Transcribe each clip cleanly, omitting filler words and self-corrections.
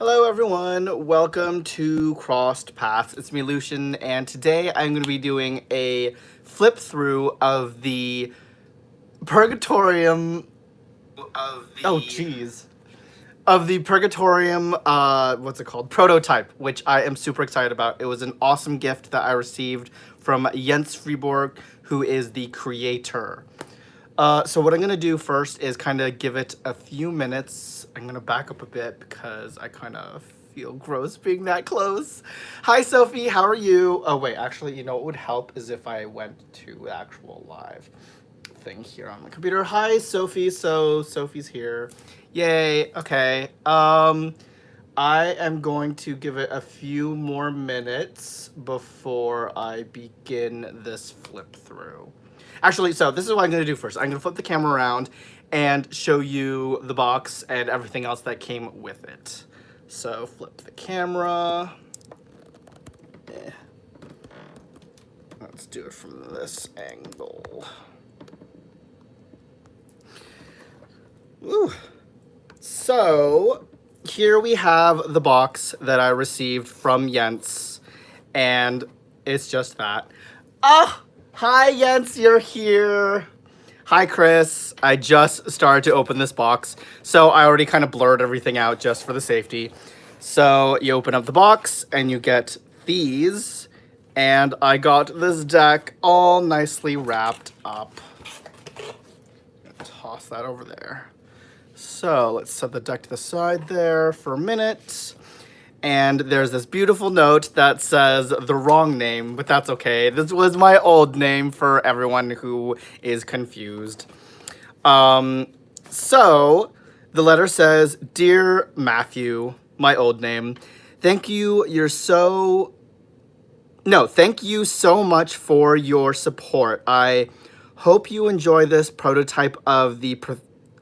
Hello everyone, welcome to Crossed Paths. It's me, Lucian, and today I'm going to be doing a flip through of the Purgatorium of the Purgatorium, what's it called? Prototype, which I am super excited about. It was an awesome gift that I received from Jens Friborg, who is the creator. So what I'm going to do first is kind of give it a few minutes. I'm going to back up a bit because I kind of feel gross being that close. Hi, Sophie. How are you? Oh, wait. Actually, you know what would help is if I went to the actual live thing here on the computer. Hi, Sophie. So Sophie's here. Yay. Okay. I am going to give it a few more minutes before I begin this flip through. Actually, so this is what I'm going to do first. I'm going to flip the camera around and show you the box and everything else that came with it. So flip the camera. Let's do it from this angle. Ooh. So here we have the box that I received from Jens, and it's just that. Ah! Hi, Jens, you're here. Hi, Chris. I just started to open this box, so I already kind of blurred everything out just for the safety. So you open up the box, and you get these, and I got this deck all nicely wrapped up. Toss that over there. So let's set the deck to the side there for a minute. And there's this beautiful note that says the wrong name, but that's okay. This was my old name for everyone who is confused. So the letter says, "Dear Matthew," my old name, thank you so much for your support. I hope you enjoy this prototype of the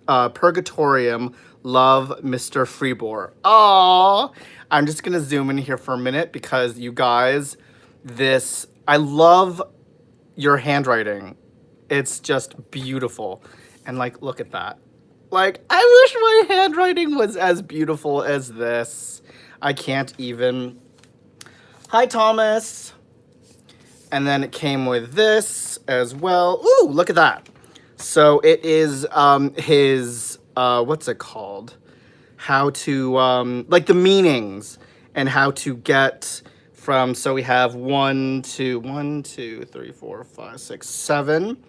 Purgatorium. Love, Mr. Freebor. Aww. I'm just gonna zoom in here for a minute because you guys, I love your handwriting. It's just beautiful. And like, look at that. Like, I wish my handwriting was as beautiful as this. I can't even. Hi, Thomas. And then it came with this as well. Ooh, look at that. So it is his, what's it called? How to, like the meanings and how to get from, so we have 1, 2, 3, 4, 5, 6, 7.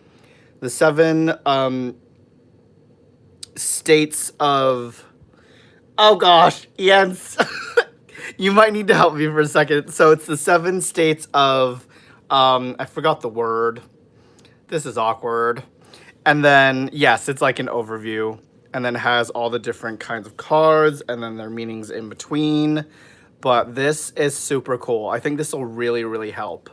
The 7 states of, oh gosh, Jens, you might need to help me for a second. So it's the 7 states of, I forgot the word. This is awkward. And then, yes, it's like an overview. And then has all the different kinds of cards and then their meanings in between. But this is super cool. I think this will really, really help.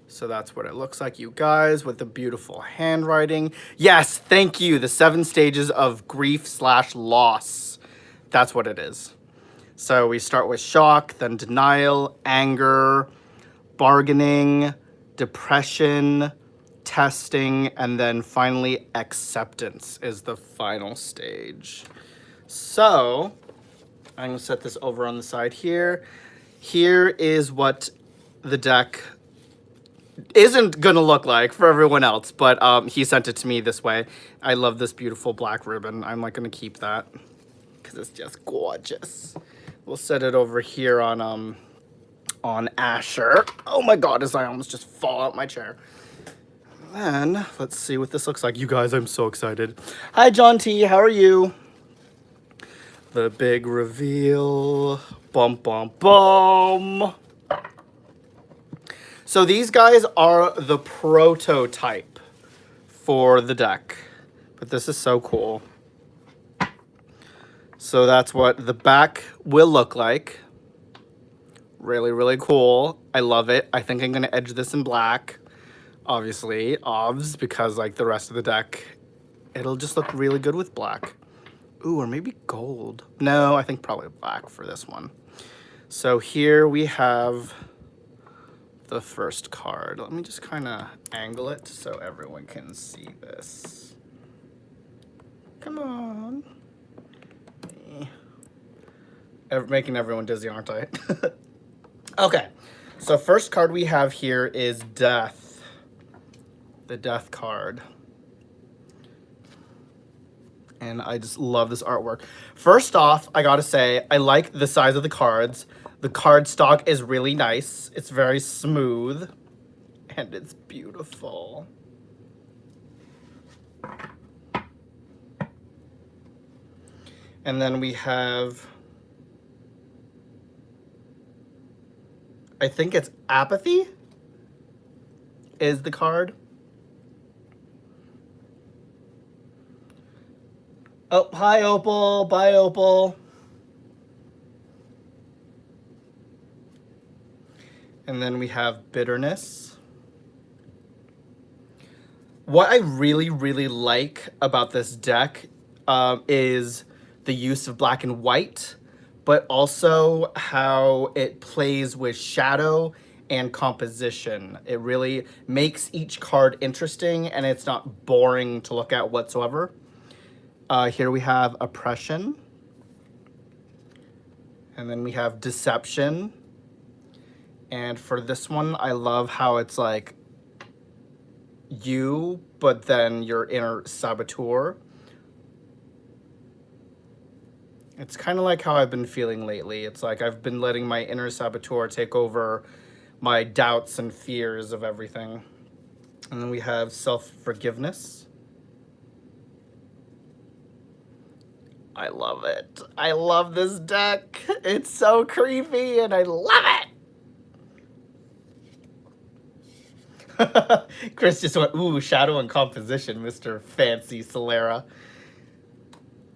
So that's what it looks like, you guys, with the beautiful handwriting. Yes, thank you. The 7 stages of grief/loss. That's what it is. So we start with shock, then denial, anger, bargaining, depression, testing, and then finally acceptance is the final stage. So I'm gonna set this over on the side here. Here is what the deck isn't gonna look like for everyone else, but he sent it to me this way. I love this beautiful black ribbon. I'm like gonna keep that because it's just gorgeous. We'll set it over here on Asher. Oh my god, as I almost just fall out my chair. Then, let's see what this looks like. You guys, I'm so excited. Hi, John T. How are you? The big reveal. Bum, bum, bum. So these guys are the prototype for the deck. But this is so cool. So that's what the back will look like. Really, really cool. I love it. I think I'm going to edge this in black. Obviously, obvs, because like the rest of the deck, it'll just look really good with black. Ooh, or maybe gold. No, I think probably black for this one. So here we have the first card. Let me just kind of angle it so everyone can see this. Come on. Making everyone dizzy, aren't I? Okay, so first card we have here is Death. The Death card. And I just love this artwork. First off, I gotta say, I like the size of the cards. The card stock is really nice. It's very smooth. And it's beautiful. And then we have, I think it's Apathy is the card. Oh, hi, Opal. Bye, Opal. And then we have Bitterness. What I really, really like about this deck is the use of black and white, but also how it plays with shadow and composition. It really makes each card interesting, and it's not boring to look at whatsoever. Here we have Oppression. And then we have Deception. And for this one, I love how it's like you, but then your inner saboteur. It's kind of like how I've been feeling lately. It's like I've been letting my inner saboteur take over my doubts and fears of everything. And then we have Self-Forgiveness. I love it. I love this deck. It's so creepy and I love it. Chris just went, ooh, shadow and composition, Mr. Fancy Solera.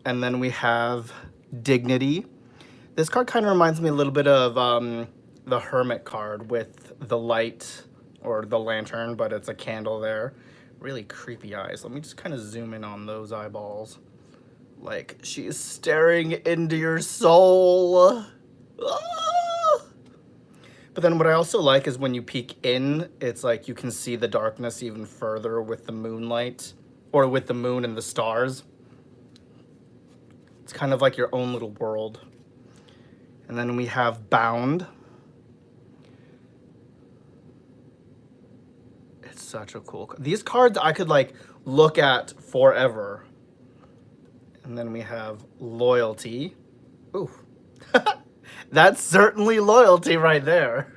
And then we have Dignity. This card kind of reminds me a little bit of the Hermit card with the light or the lantern, but it's a candle there. Really creepy eyes. Let me just kind of zoom in on those eyeballs. Like, she's staring into your soul. Ah! But then what I also like is when you peek in, it's like you can see the darkness even further with the moonlight, or with the moon and the stars. It's kind of like your own little world. And then we have Bound. It's such a cool card. These cards I could like look at forever. And then we have Loyalty. Ooh. That's certainly loyalty right there.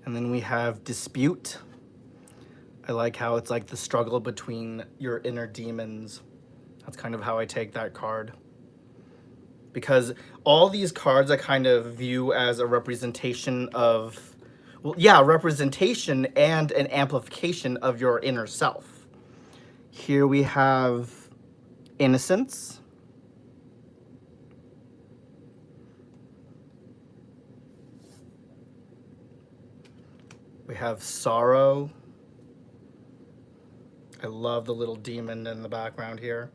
And then we have Dispute. I like how it's like the struggle between your inner demons. That's kind of how I take that card. Because all these cards I kind of view as a representation of, well, yeah, representation and an amplification of your inner self. Here we have Innocence. We have Sorrow. I love the little demon in the background here.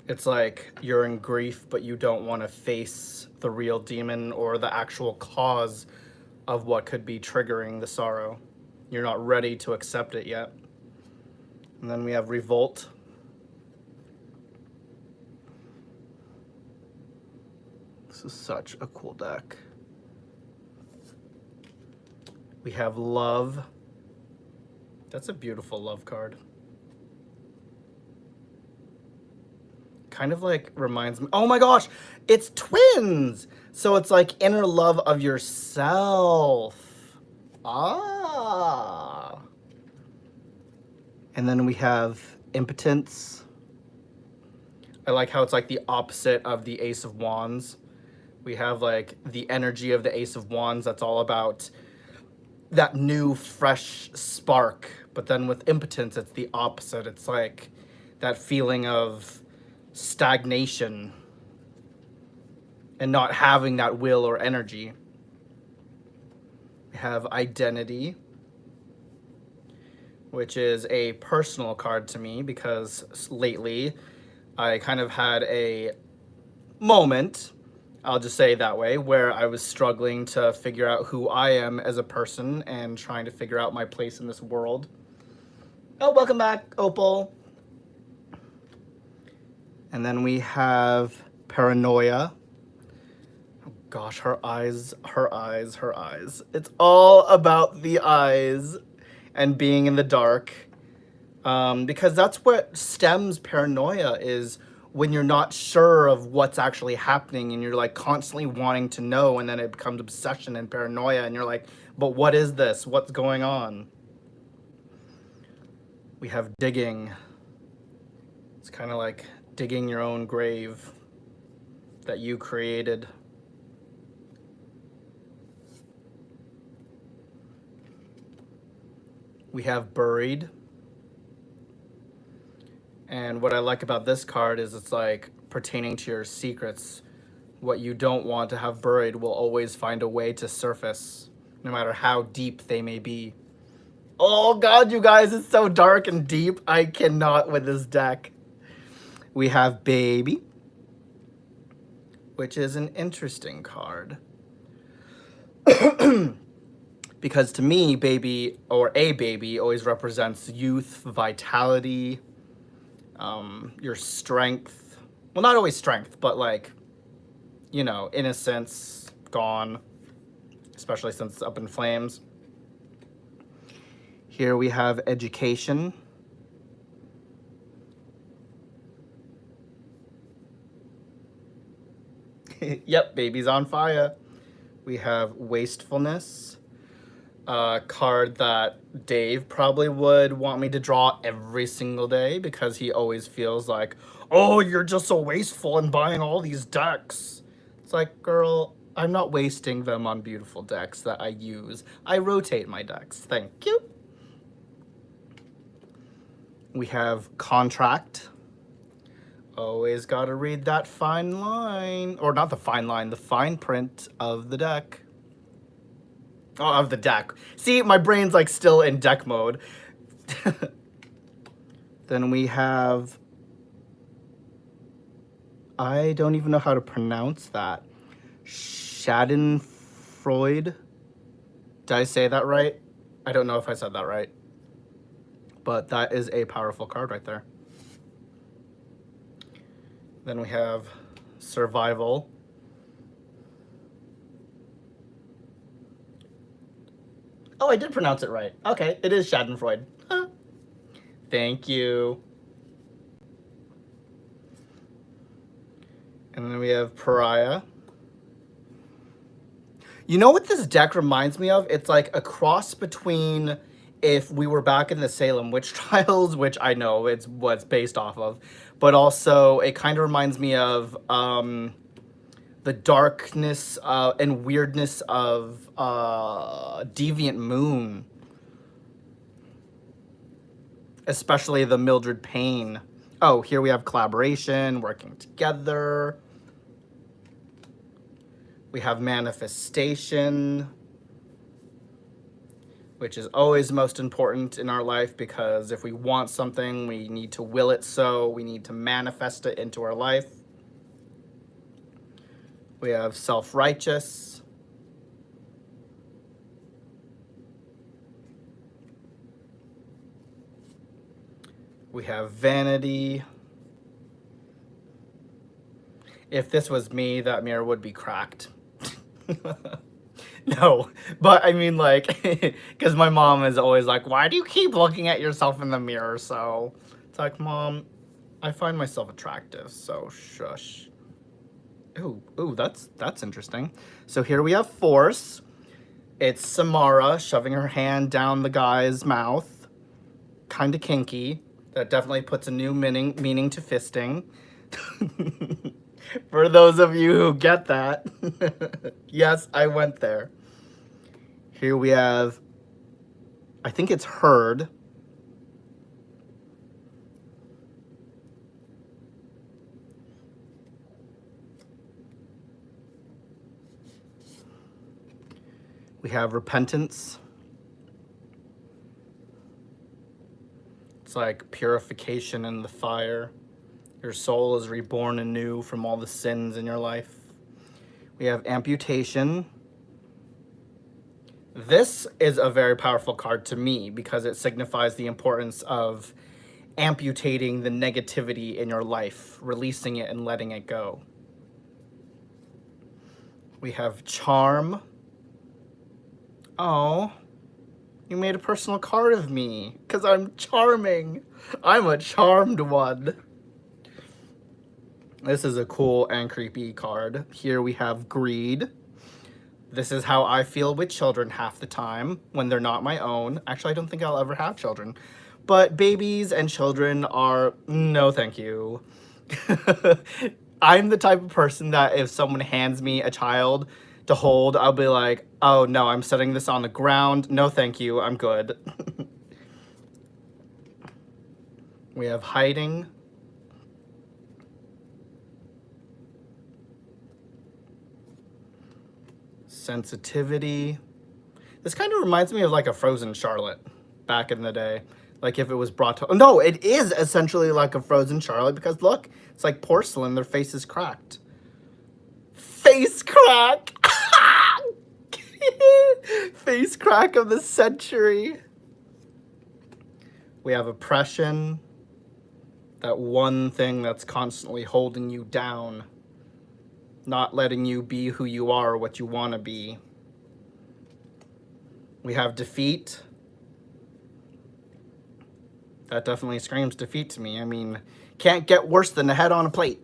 It's like you're in grief, but you don't want to face the real demon or the actual cause of what could be triggering the sorrow. You're not ready to accept it yet. And then we have Revolt. This is such a cool deck. We have Love. That's a beautiful love card. Kind of like reminds me, oh my gosh, it's twins. So it's like inner love of yourself. Ah. And then we have Impotence. I like how it's like the opposite of the Ace of Wands. We have like the energy of the Ace of Wands that's all about that new fresh spark. But then with Impotence, it's the opposite. It's like that feeling of stagnation and not having that will or energy. We have Identity, which is a personal card to me because lately I kind of had a moment I'll just say it that way, where I was struggling to figure out who I am as a person and trying to figure out my place in this world. Oh, welcome back, Opal. And then we have Paranoia. Oh gosh, her eyes, her eyes, her eyes. It's all about the eyes and being in the dark. Because that's what stems paranoia, is when you're not sure of what's actually happening and you're like constantly wanting to know, and then it becomes obsession and paranoia and you're like, but what is this? What's going on? We have digging. It's kind of like digging your own grave that you created. We have buried. And what I like about this card is it's like pertaining to your secrets. What you don't want to have buried will always find a way to surface, no matter how deep they may be. Oh god, you guys, it's so dark and deep. I cannot with this deck. We have Baby, which is an interesting card. Because to me, baby, or a baby, always represents youth, vitality, your strength. Well, not always strength, but like, you know, innocence gone, especially since it's up in flames. Here we have education. Yep, baby's on fire. We have wastefulness. A card that Dave probably would want me to draw every single day because he always feels like, oh, you're just so wasteful in buying all these decks. It's like, girl, I'm not wasting them on beautiful decks that I use. I rotate my decks. Thank you. We have contract. Always gotta read that fine line. Or not the fine line, the fine print of the deck. Oh, of the deck. See, my brain's like still in deck mode. Then we have... I don't even know how to pronounce that. Schadenfreude. Did I say that right? I don't know if I said that right. But that is a powerful card right there. Then we have survival. Oh, I did pronounce it right. Okay, it is Schadenfreude. Huh. Thank you. And then we have Pariah. You know what this deck reminds me of? It's like a cross between if we were back in the Salem witch trials, which I know it's what's based off of, but also it kind of reminds me of the darkness and weirdness of Deviant Moon. Especially the Mildred Payne. Oh, here we have collaboration, working together. We have manifestation, which is always most important in our life, because if we want something, we need to will it so. We need to manifest it into our life. We have self-righteous. We have vanity. If this was me, that mirror would be cracked. No, but I mean, like, because my mom is always like, why do you keep looking at yourself in the mirror? So it's like, Mom, I find myself attractive, so shush. Ooh, that's interesting. So here we have force. It's Samara shoving her hand down the guy's mouth. Kind of kinky. That definitely puts a new meaning to fisting. For those of you who get that. Yes, I went there. Here we have, I think it's Herd. We have repentance. It's like purification in the fire. Your soul is reborn anew from all the sins in your life. We have amputation. This is a very powerful card to me because it signifies the importance of amputating the negativity in your life, releasing it and letting it go. We have charm. Oh, you made a personal card of me because I'm charming. I'm a charmed one. This is a cool and creepy card. Here we have greed. This is how I feel with children half the time when they're not my own. Actually, I don't think I'll ever have children. But babies and children are, no thank you. I'm the type of person that if someone hands me a child to hold, I'll be like, oh no, I'm setting this on the ground. No thank you, I'm good. We have hiding. Sensitivity. This kind of reminds me of like a frozen Charlotte back in the day. Like if it was brought to... No, it is essentially like a frozen Charlotte because look, it's like porcelain. Their face is cracked. Face crack! Face crack of the century. We have oppression. That one thing that's constantly holding you down. Not letting you be who you are, what you want to be. We have defeat. That definitely screams defeat to me. I mean, can't get worse than the head on a plate.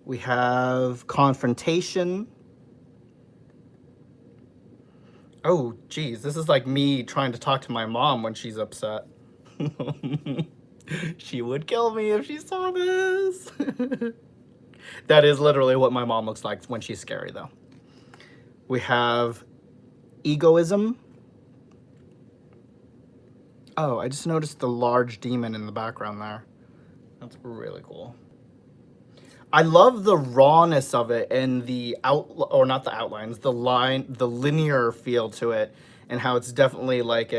We have confrontation. Oh, geez, this is like me trying to talk to my mom when she's upset. She would kill me if she saw this. That is literally what my mom looks like when she's scary, though. We have egoism. Oh, I just noticed the large demon in the background there. That's really cool. I love the rawness of it and the not the outlines, the linear feel to it, and how it's definitely like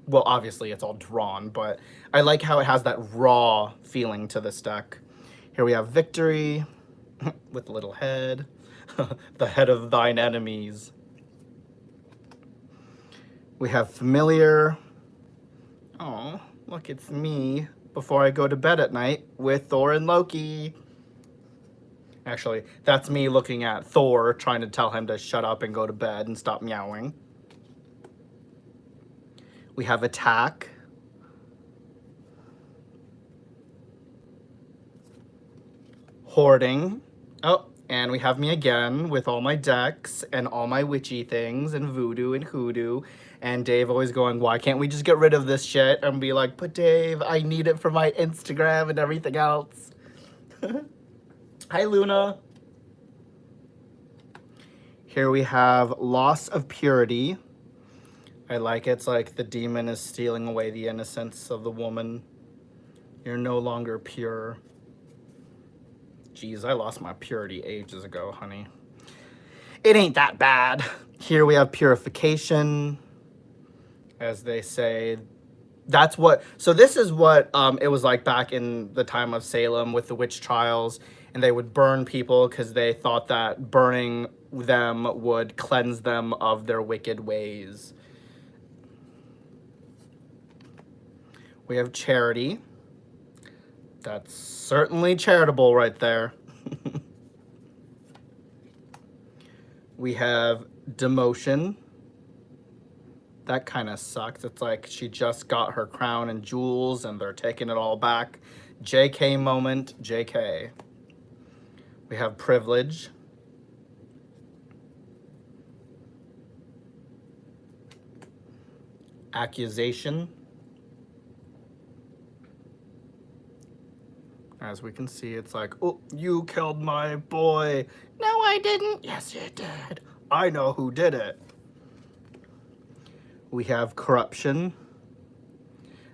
well, obviously it's all drawn, but I like how it has that raw feeling to this deck. Here we have victory with the little head, the head of thine enemies. We have familiar. Oh, look, it's me before I go to bed at night with Thor and Loki. Actually, that's me looking at Thor, trying to tell him to shut up and go to bed and stop meowing. We have attack. Hoarding. Oh, and we have me again with all my decks and all my witchy things and voodoo and hoodoo. And Dave always going, why can't we just get rid of this shit? And be like, but Dave, I need it for my Instagram and everything else. Hi, Luna. Here we have loss of purity. I like it. It's like the demon is stealing away the innocence of the woman. You're no longer pure. Jeez, I lost my purity ages ago, honey. It ain't that bad. Here we have purification. As they say, that's what... So this is what it was like back in the time of Salem with the witch trials. And they would burn people because they thought that burning them would cleanse them of their wicked ways. We have charity. That's certainly charitable right there. We have demotion. That kind of sucks. It's like she just got her crown and jewels and they're taking it all back. JK moment, JK. We have privilege. Accusation. As we can see, it's like, oh, you killed my boy. No, I didn't. Yes, you did. I know who did it. We have corruption.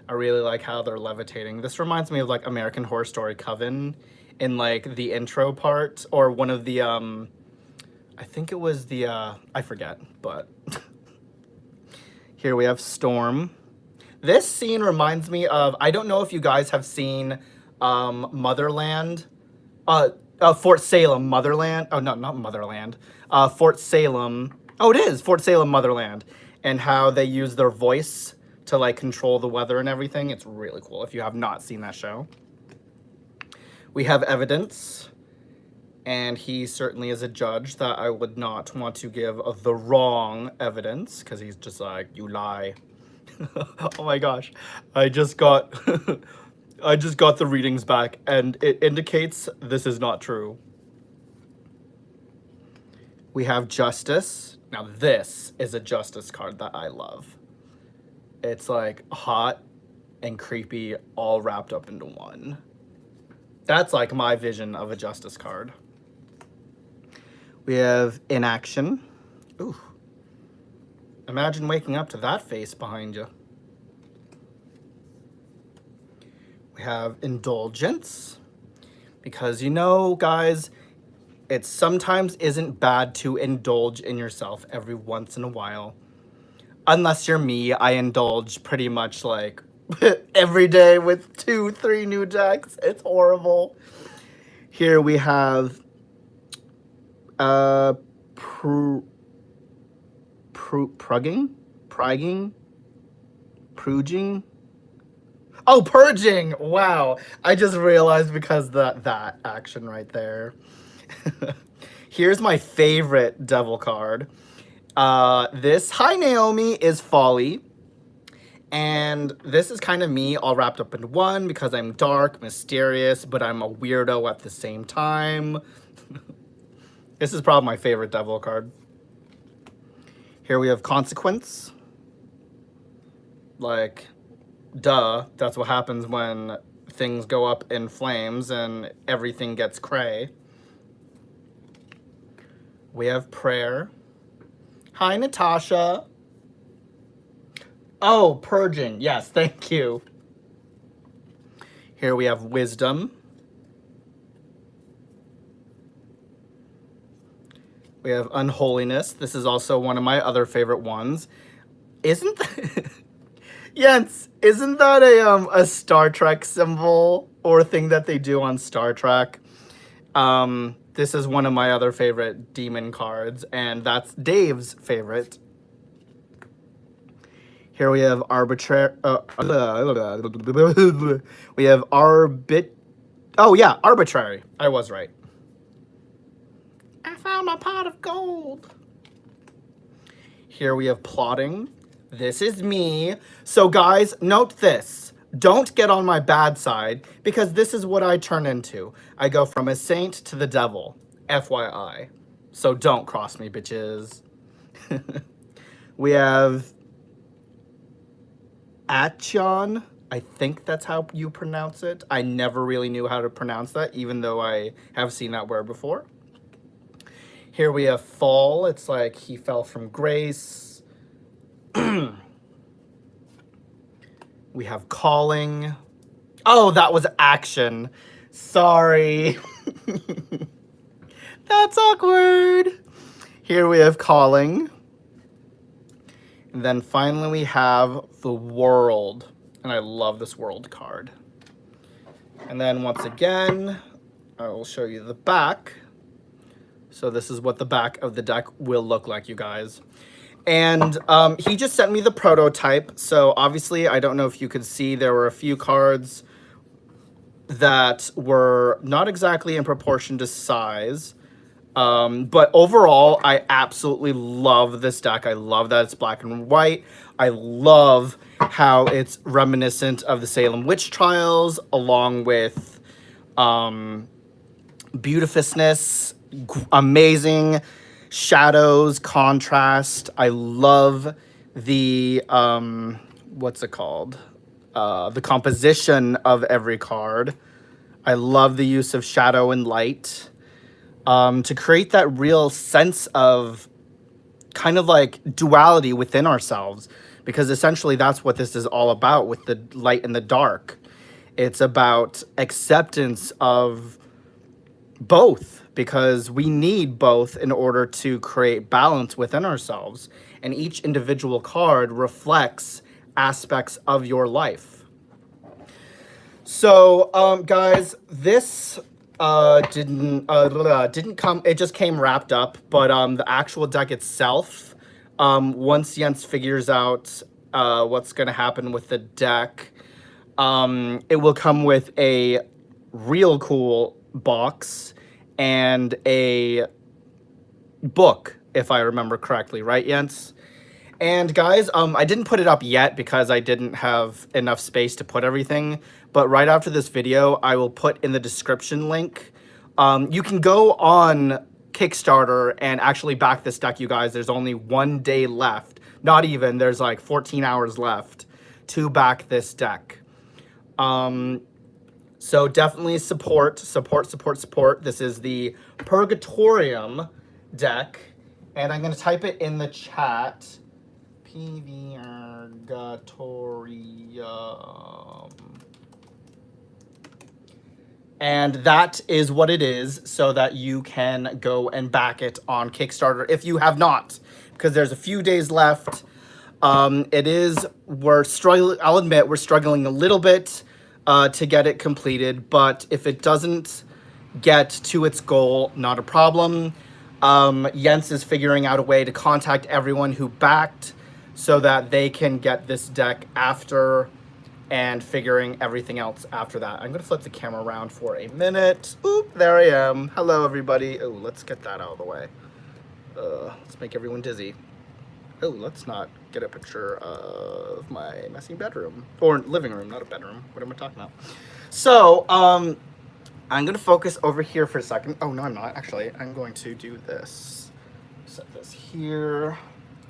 I really like how they're levitating. This reminds me of like American Horror Story Coven in like the intro part, or one of the, I think it was the, I forget, but here we have storm. This scene reminds me of, I don't know if you guys have seen Motherland. Fort Salem, Motherland. Oh, no, not Motherland. Fort Salem. Oh, it is Fort Salem, Motherland. And how they use their voice to like control the weather and everything. It's really cool if you have not seen that show. We have Evidence. And he certainly is a judge that I would not want to give the wrong evidence, because he's just like, you lie. Oh my gosh. I just got I just got the readings back and it indicates this is not true. We have Justice. Now this is a Justice card that I love. It's like hot and creepy all wrapped up into one. That's like my vision of a Justice card. We have Inaction. Ooh. Imagine waking up to that face behind you. We have Indulgence. Because, you know, guys, it sometimes isn't bad to indulge in yourself every once in a while. Unless you're me, I indulge pretty much like every day with 2-3 new decks. It's horrible. Here we have Purging. Oh, Purging. Wow. I just realized because that action right there. Here's my favorite devil card. This Hi Naomi is Folly. And this is kind of me all wrapped up in one because I'm dark, mysterious, but I'm a weirdo at the same time. This is probably my favorite devil card. Here we have Consequence. Like, duh, that's what happens when things go up in flames and everything gets cray. We have Prayer. Hi, Natasha. Oh, Purging. Yes, thank you. Here we have Wisdom. We have Unholiness. This is also one of my other favorite ones. Isn't that... Yes, isn't that a Star Trek symbol or thing that they do on Star Trek? This is one of my other favorite demon cards, and that's Dave's favorite. Here we have Arbitrary. We have Oh yeah, Arbitrary. I was right. I found my pot of gold. Here we have Plotting. This is me. So guys, note this. Don't get on my bad side, because this is what I turn into. I go from a saint to the devil. FYI. So don't cross me, bitches. We have Atcheon. I think that's how you pronounce it. I never really knew how to pronounce that, even though I have seen that word before. Here we have Fall. It's like he fell from grace. We have Calling. Oh, that was Action. Sorry. That's awkward. Here we have Calling. And then finally we have the World. And I love this World card. And then once again, I will show you the back. So this is what the back of the deck will look like, you guys. And he just sent me the prototype. So obviously, I don't know if you could see, there were a few cards that were not exactly in proportion to size. But overall, I absolutely love this deck. I love that it's black and white. I love how it's reminiscent of the Salem Witch Trials, along with beautifulness, amazing shadows, contrast. I love the, what's it called? The composition of every card. I love the use of shadow and light. To create that real sense of kind of like duality within ourselves, because essentially that's what this is all about with the light and the dark. It's about acceptance of both, because we need both in order to create balance within ourselves, and each individual card reflects aspects of your life. So guys, this Didn't come. It just came wrapped up. But the actual deck itself, once Jens figures out what's gonna happen with the deck, it will come with a real cool box and a book, if I remember correctly, right, Jens? And guys, I didn't put it up yet because I didn't have enough space to put everything. But right after this video, I will put in the description link. You can go on Kickstarter and actually back this deck, you guys. There's only 1 day left. Not even. There's like 14 hours left to back this deck. So definitely support. This is the Purgatorium deck. And I'm going to type it in the chat. PVRGATORIVM. And that is what it is, so that you can go and back it on Kickstarter if you have not, because there's a few days left. We're struggling, I'll admit, we're struggling a little bit to get it completed, but if it doesn't get to its goal, not a problem. Jens is figuring out a way to contact everyone who backed so that they can get this deck after, and figuring everything else after that. I'm gonna flip the camera around for a minute. Oop, there I am. Hello, everybody. Oh, let's get that out of the way. Let's make everyone dizzy. Oh, let's not get a picture of my messy bedroom. Or living room, not a bedroom. What am I talking about? So, I'm gonna focus over here for a second. Oh, no, I'm not. Actually, I'm going to do this. Set this here.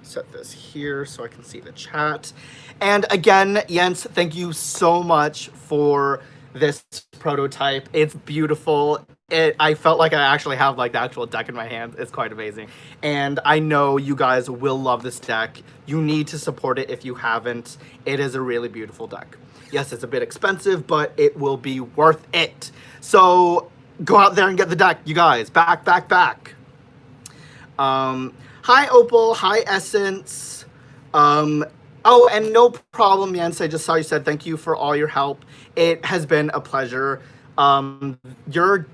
Set this here so I can see the chat. And again, Jens, thank you so much for this prototype. It's beautiful. I felt like I actually have like the actual deck in my hand. It's quite amazing. And I know you guys will love this deck. You need to support it if you haven't. It is a really beautiful deck. Yes, it's a bit expensive, but it will be worth it. So go out there and get the deck, you guys. Back. Hi, Opal. Hi, Essence. Oh, and no problem, Jens. I just saw you said thank you for all your help. It has been a pleasure. Your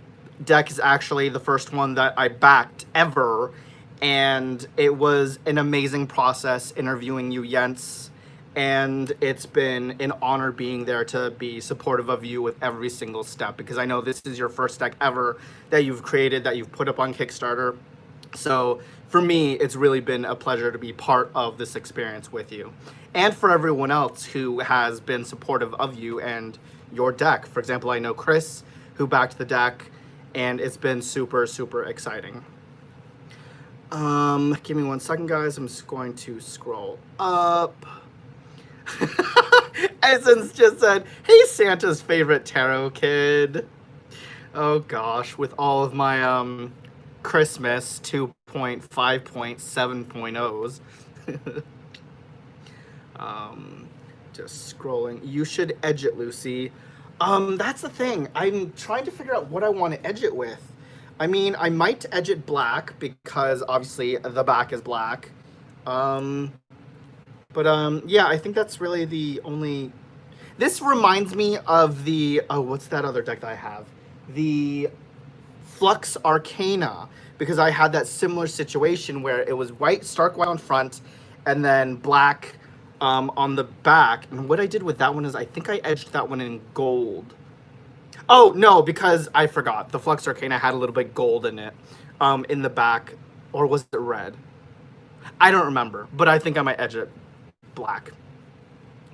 deck is actually the first one that I backed ever, and it was an amazing process interviewing you, Jens. And it's been an honor being there to be supportive of you with every single step, because I know this is your first deck ever that you've created, that you've put up on Kickstarter. So for me, it's really been a pleasure to be part of this experience with you. And for everyone else who has been supportive of you and your deck. For example, I know Chris, who backed the deck, and it's been super, super exciting. Give me 1 second, guys. I'm just going to scroll up. Essence just said, hey, Santa's favorite tarot kid. Oh gosh, with all of my Christmas 2.5.7.0s. Just scrolling. You should edge it, Lucy. That's the thing. I'm trying to figure out what I want to edge it with. I mean, I might edge it black because obviously the back is black. Yeah, I think that's really the only... This reminds me of the... Oh, what's that other deck that I have? The Flux Arcana, because I had that similar situation where it was white, stark white on front, and then black on the back. And what I did with that one is I think I edged that one in gold. Oh, no, because I forgot. The Flux Arcana had a little bit gold in it in the back. Or was it red? I don't remember, but I think I might edge it black.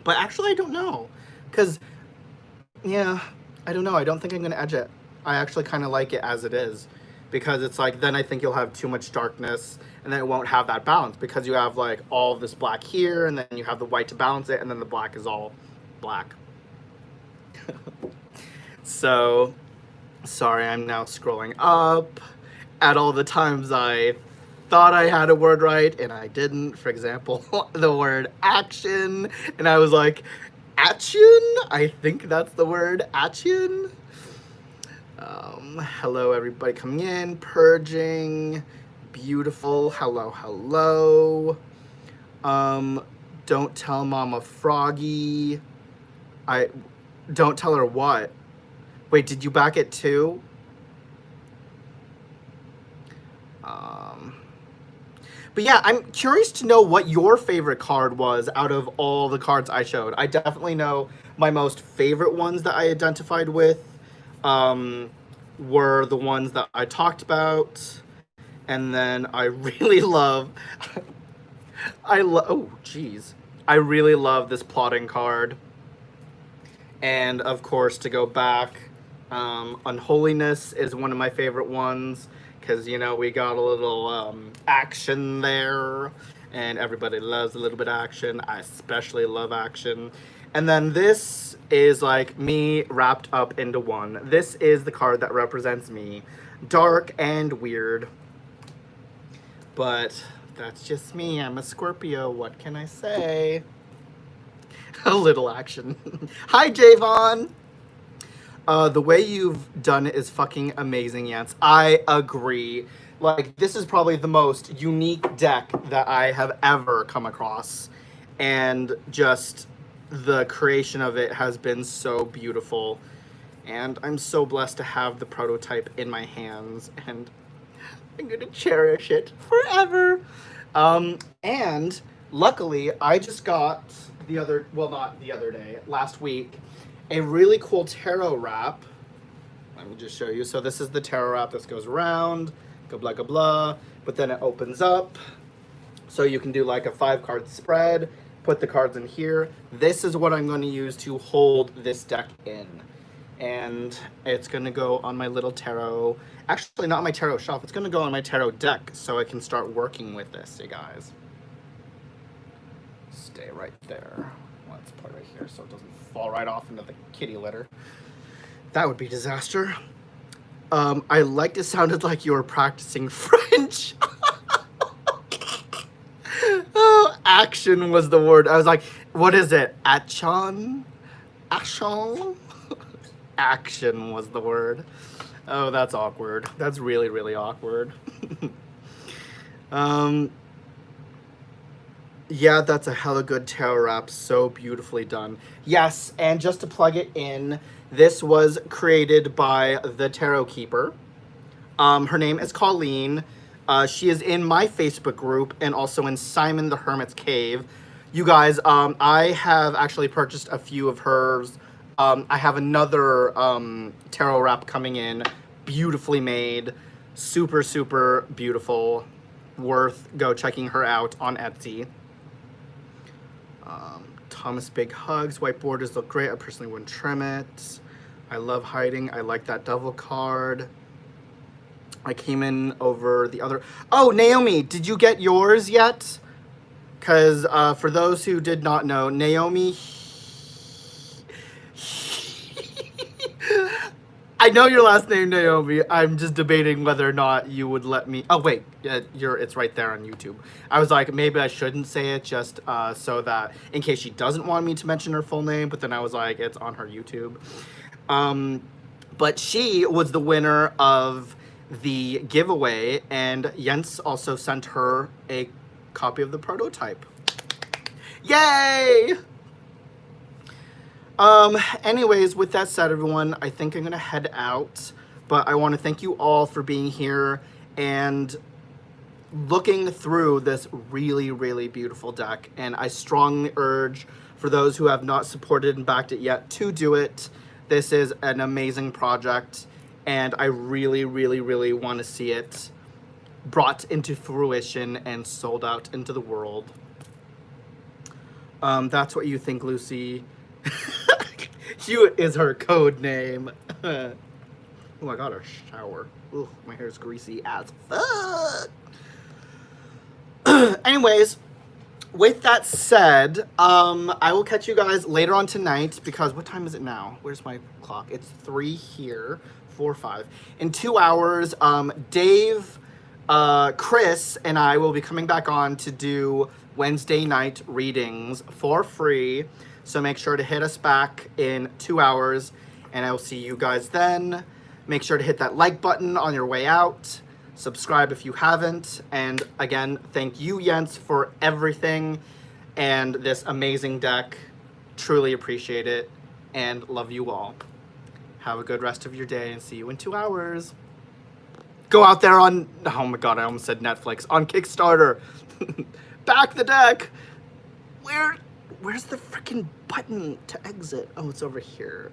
But actually, I don't know. Because, yeah, I don't know. I don't think I'm going to edge it. I actually kind of like it as it is. Because it's like, then I think you'll have too much darkness, and then it won't have that balance, because you have like all of this black here, and then you have the white to balance it, and then the black is all black. So, sorry, I'm now scrolling up at all the times I thought I had a word right, and I didn't. For example, the word action, and I was like, action? I think that's the word, action? Hello, everybody coming in, purging, beautiful, hello. Don't tell Mama Froggy. Don't tell her what? Wait, did you back it too? Um, but yeah, I'm curious to know what your favorite card was out of all the cards I showed. I definitely know my most favorite ones that I identified with um, were the ones that I talked about. And then I really love, oh, geez. I really love this plotting card. And of course, to go back, Unholiness is one of my favorite ones because, you know, we got a little action there, and everybody loves a little bit of action. I especially love action. And then this is like me wrapped up into one. This is the card that represents me. Dark and weird. But that's just me. I'm a Scorpio. What can I say? A little action. Hi, Javon. The way you've done it is fucking amazing, Yance. I agree. Like, this is probably the most unique deck that I have ever come across. And just the creation of it has been so beautiful. And I'm so blessed to have the prototype in my hands. And I'm going to cherish it forever. And luckily, I just got not the other day, last week, a really cool tarot wrap. Let me just show you. So this is the tarot wrap. This goes around, blah, blah, blah, but then it opens up. So you can do like a 5-card spread, put the cards in here. This is what I'm going to use to hold this deck in. And it's going to go on my little tarot, actually not my tarot shelf, it's going to go on my tarot deck so I can start working with this, you guys. Stay right there. Let's put it right here so it doesn't fall right off into the kitty litter. That would be disaster. I liked it sounded like you were practicing French. Oh, action was the word. I was like, what is it? Action? Action? Action was the word. Oh, that's awkward. That's really, really awkward. Yeah, that's a hella good tarot wrap. So beautifully done. Yes, and just to plug it in, this was created by the Tarot Keeper. Her name is Colleen. She is in my Facebook group and also in Simon the Hermit's Cave. You guys, I have actually purchased a few of hers. I have another tarot wrap coming in, beautifully made, super, super beautiful. Worth go checking her out on Etsy. Thomas Big Hugs. White borders look great. I personally wouldn't trim it. I love hiding. I like that devil card. I came in over the other... Oh, Naomi, did you get yours yet? Because for those who did not know, Naomi... I know your last name, Naomi. I'm just debating whether or not you would let me... Oh, wait. It's right there on YouTube. I was like, maybe I shouldn't say it just so that... In case she doesn't want me to mention her full name. But then I was like, it's on her YouTube. But she was the winner of the giveaway. And Jens also sent her a copy of the prototype. Yay! Anyways, with that said, everyone, I think I'm gonna head out, but I want to thank you all for being here and looking through this really, really beautiful deck, and I strongly urge for those who have not supported and backed it yet to do it. This is an amazing project, and I really, really, really want to see it brought into fruition and sold out into the world. That's what you think, Lucy. Hugh is her code name. Oh, I got a shower. Ooh, my hair's greasy as fuck. Anyways, with that said, I will catch you guys later on tonight because what time is it now? Where's my clock? It's 3 here, 4, 5. In 2 hours, Dave, Chris, and I will be coming back on to do Wednesday night readings for free. So make sure to hit us back in 2 hours, and I will see you guys then. Make sure to hit that like button on your way out. Subscribe if you haven't. And again, thank you, Jens, for everything and this amazing deck. Truly appreciate it and love you all. Have a good rest of your day and see you in 2 hours. Go out there on, oh my god, I almost said Netflix, on Kickstarter. Back the deck. Where's the freaking button to exit? Oh, it's over here.